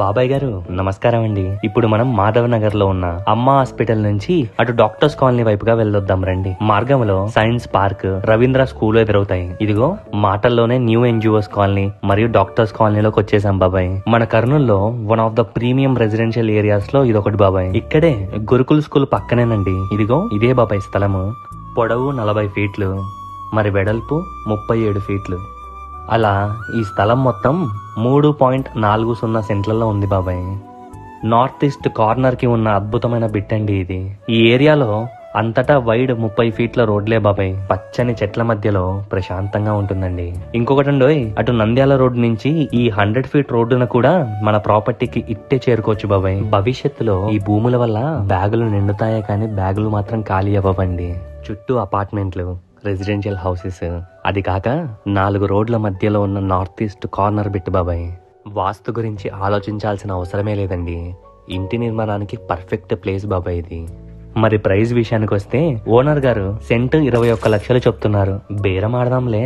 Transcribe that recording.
బాబాయ్ గారు నమస్కారం అండి. ఇప్పుడు మనం మాధవ్ నగర్ లో ఉన్న అమ్మ హాస్పిటల్ నుంచి అటు డాక్టర్స్ కాలనీ వైపుగా వెళ్ళొద్దాం రండి. మార్గంలో సైన్స్ పార్క్, రవీంద్ర స్కూల్ ఎదురవుతాయి. ఇదిగో మాటల్లోనే న్యూ ఎన్జిఓస్ కాలనీ మరియు డాక్టర్స్ కాలనీలోకి వచ్చేసాం బాబాయ్. మన కర్నూలులో one of the premium residential areas లో ఇదొకటి బాబాయ్. ఇక్కడే గురుకుల్ స్కూల్ పక్కనేనండి. ఇదిగో ఇదే బాబాయ్ స్థలము. పొడవు 40 ఫీట్లు, మరి వెడల్పు 37 ఫీట్లు. అలా ఈ స్థలం మొత్తం 3.40 సెంట్లలో ఉంది బాబాయ్. నార్త్ ఈస్ట్ కార్నర్ కి ఉన్న అద్భుతమైన బిట్ అండి ఇది. ఈ ఏరియాలో అంతటా వైడ్ 30 ఫీట్ల రోడ్లే బాబాయ్. పచ్చని చెట్ల మధ్యలో ప్రశాంతంగా ఉంటుందండి. ఇంకొకటండోయ్, అటు నంద్యాల రోడ్ నుంచి ఈ 100 ఫీట్ రోడ్డున కూడా మన ప్రాపర్టీకి ఇట్టే చేరుకోవచ్చు బాబాయ్. భవిష్యత్తులో ఈ భూముల వల్ల బ్యాగులు నిండుతాయే కానీ బ్యాగులు మాత్రం ఖాళీ అవ్వండి. చుట్టూ అపార్ట్మెంట్లు, రెసిడెన్షియల్ హౌసెస్, అది కాక 4 రోడ్ల మధ్యలో ఉన్న నార్త్ ఈస్ట్ కార్నర్ బిట్ బాబాయ్. వాస్తు గురించి ఆలోచించాల్సిన అవసరమే లేదండి. ఇంటి నిర్మాణానికి పర్ఫెక్ట్ ప్లేస్ బాబాయ్ ఇది. మరి ప్రైస్ విషయానికి వస్తే ఓనర్ గారు సెంటు 21 లక్షలు చెప్తున్నారు. బేరం ఆడదాంలే.